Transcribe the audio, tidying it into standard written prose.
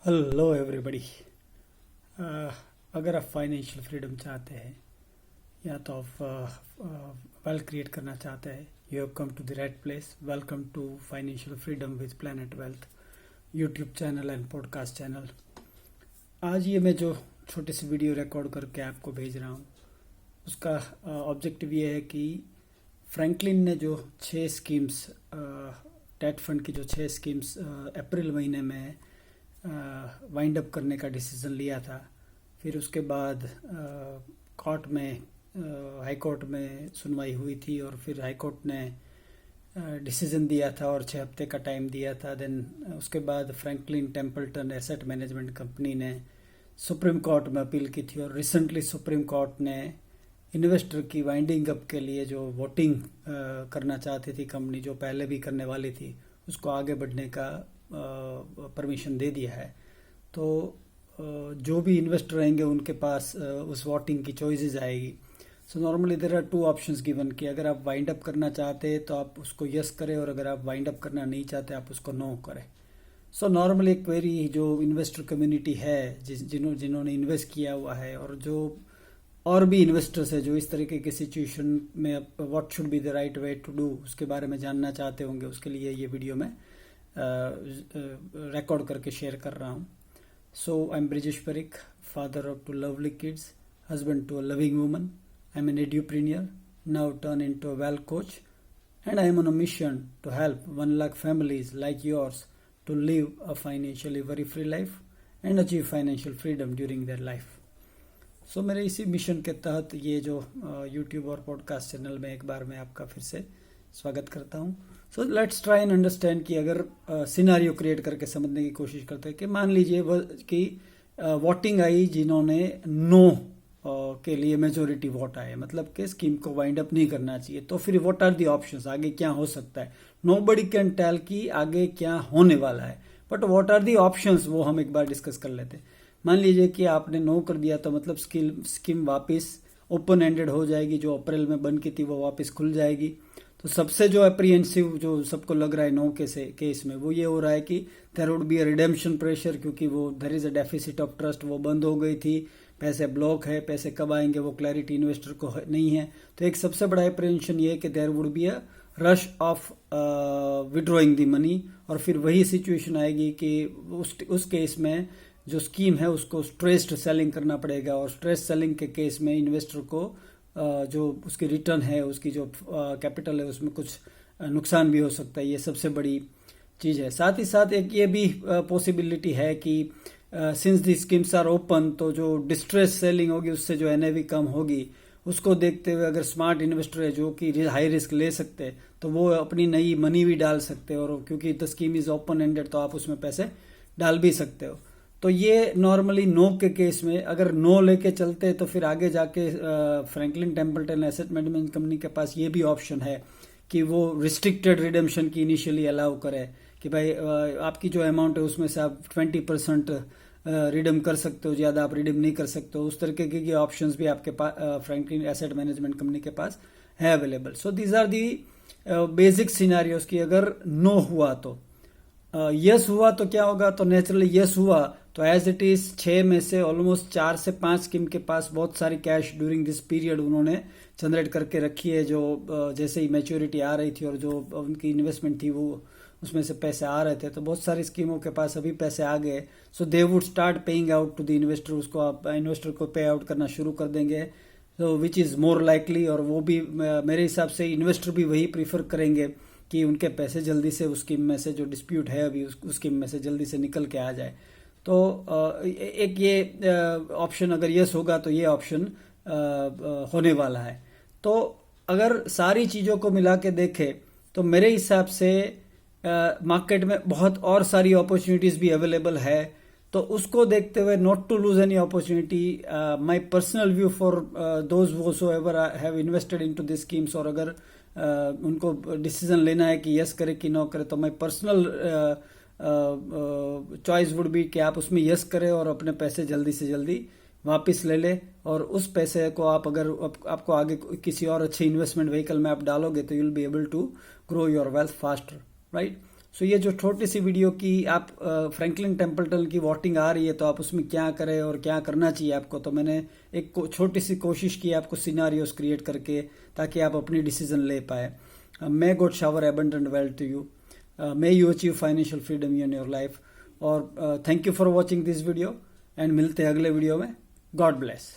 Hello everybody. अगर आप financial freedom चाहते हैं या तो आप वेल्थ क्रिएट करना चाहते हैं, you have come to the right place. Welcome to financial freedom with Planet Wealth YouTube channel and podcast channel. आज ये मैं जो छोटी सी वीडियो रिकॉर्ड करके आपको भेज रहा हूँ, उसका ऑब्जेक्टिव ये है कि फ्रैंकलिन ने जो 6 स्कीम्स, डेट फंड की जो 6 स्कीम्स अप्रैल महीने में वाइंड अप करने का डिसीज़न लिया था, फिर उसके बाद कोर्ट में, हाई कोर्ट में सुनवाई हुई थी और फिर हाई कोर्ट ने डिसीज़न दिया था और 6 हफ्ते का टाइम दिया था। देन उसके बाद Franklin Templeton asset management company ने सुप्रीम कोर्ट में अपील की थी और रिसेंटली सुप्रीम कोर्ट ने इन्वेस्टर की वाइंडिंग अप के लिए जो वोटिंग करना चाहती थी कंपनी, जो पहले भी करने वाली थी, उसको आगे बढ़ने का परमिशन दे दिया है। तो जो भी इन्वेस्टर रहेंगे उनके पास उस वोटिंग की चॉइसेस आएगी। So normally there are 2 options given कि अगर आप वाइंड अप करना चाहते हैं तो आप उसको यस करें और अगर आप वाइंड अप करना नहीं चाहते आप उसको नो करें। सो नॉर्मली क्वेरी जो इन्वेस्टर कम्युनिटी है, जिन्होंने इन्वेस्ट किया हुआ है और जो और भी इन्वेस्टर्स है जो इस तरीके की सिचुएशन में what should be the right way to do, उसके बारे में जानना चाहते होंगे, उसके लिए ये वीडियो में रिकॉर्ड करके शेयर कर रहा हूँ। So I am Brijesh, father of 2 lovely kids, husband to a loving woman. I am an edupreneur, now turned into a wealth coach, and I am on a mission to help 1 lakh families like yours to live a financially very free life and achieve financial freedom during their life. सो मेरे इसी mission के तहत ये जो YouTube और podcast channel में एक बार मैं आपका फिर से स्वागत करता हूँ। So let's try and understand कि अगर सिनारियो क्रिएट करके समझने की कोशिश करते हैं कि मान लीजिए कि वोटिंग आई, जिन्होंने नो के लिए मेजोरिटी वोट आए, मतलब कि स्कीम को वाइंड अप नहीं करना चाहिए, तो फिर व्हाट आर दी ऑप्शंस, आगे क्या हो सकता है। नोबडी कैन टेल कि आगे क्या होने वाला है, but what are the options वो हम एक बार डिस्कस कर लेते हैं। मान लीजिए कि आपने नो कर दिया तो मतलब स्कीम वापस ओपन एंडेड हो जाएगी, जो अप्रैल में बंद की थी वो वापस खुल जाएगी। तो सबसे जो अप्रीहेंसिव, जो सबको लग रहा है नो केस में, वो ये हो रहा है कि there would be a redemption pressure, क्योंकि वो there is a deficit of trust, वो बंद हो गई थी, पैसे ब्लॉक है, पैसे कब आएंगे वो क्लैरिटी इन्वेस्टर को नहीं है। तो एक सबसे बड़ा अप्रीहेंशन ये है कि there would be a rush of withdrawing the money, और फिर वही सिचुएशन आएगी कि उस केस में जो स्कीम है उसको स्ट्रेस्ड सेलिंग करना पड़ेगा, और स्ट्रेस सेलिंग के केस में इन्वेस्टर को जो उसकी रिटर्न है, उसकी जो कैपिटल है, उसमें कुछ नुकसान भी हो सकता है। ये सबसे बड़ी चीज़ है। साथ ही साथ एक ये भी पॉसिबिलिटी है कि since the schemes are open, तो जो डिस्ट्रेस सेलिंग होगी उससे जो एनएवी कम होगी, उसको देखते हुए अगर स्मार्ट इन्वेस्टर है जो कि हाई रिस्क ले सकते हैं, तो वो अपनी नई मनी भी डाल सकते हैं, और क्योंकि the scheme is open ended तो आप उसमें पैसे डाल भी सकते हो। तो ये नॉर्मली नो के केस में अगर नो लेके चलते तो फिर आगे जाके Franklin Templeton asset management company के पास ये भी ऑप्शन है कि वो रिस्ट्रिक्टेड रिडेम्पशन की इनिशियली अलाउ करे, कि भाई आपकी जो अमाउंट है उसमें से आप 20% रिडीम कर सकते हो, ज़्यादा आप रिडीम नहीं कर सकते हो। उस तरीके के ऑप्शंस भी आपके पास फ्रैंकलिन एसेट मैनेजमेंट कंपनी के पास है available. So these are the basic scenarios की अगर नो हुआ तो यस हुआ तो क्या होगा। तो नेचुरली यस हुआ तो एज इट इज 6 में से ऑलमोस्ट 4 से 5 स्कीम के पास बहुत सारी कैश ड्यूरिंग दिस पीरियड उन्होंने जनरेट करके रखी है, जो जैसे ही मैच्योरिटी आ रही थी और जो उनकी इन्वेस्टमेंट थी वो उसमें से पैसे आ रहे थे, तो बहुत सारी स्कीमों के पास अभी पैसे आ गए। So they would start paying out to the investor, उसको आप इन्वेस्टर को पे आउट करना शुरू कर देंगे, तो विच इज़ मोर लाइकली। और वो भी मेरे हिसाब से इन्वेस्टर भी वही प्रीफर करेंगे कि उनके पैसे जल्दी से उस स्कीम में से, जो डिस्प्यूट है अभी उस स्कीम में से जल्दी से निकल के आ जाए। तो एक ये ऑप्शन अगर यस होगा तो ये ऑप्शन होने वाला है। तो अगर सारी चीज़ों को मिला के देखें तो मेरे हिसाब से मार्केट में बहुत और सारी अपॉर्चुनिटीज़ भी अवेलेबल है। तो उसको देखते हुए not to lose any opportunity, my personal view for those whosoever have invested into this schemes, और अगर उनको डिसीजन लेना है कि यस करे कि नो करे, तो my personal choice would be कि आप उसमें यस करें और अपने पैसे जल्दी से जल्दी वापस ले ले, और उस पैसे को आप अगर आपको आगे किसी और अच्छे इन्वेस्टमेंट व्हीकल में आप डालोगे तो you will be able to grow your wealth faster, right. So ये जो छोटी सी वीडियो की आप फ्रैंकलिन टेम्पल्टन की वोटिंग आ रही है तो आप उसमें क्या करें और क्या करना चाहिए आपको, तो मैंने एक छोटी सी कोशिश की आपको सिनारियोस क्रिएट करके ताकि आप अपनी डिसीजन ले पाए. May god shower abundant wealth to you. May you achieve financial freedom in your life. और thank you for watching this video and मिलते हैं अगले वीडियो में. God bless.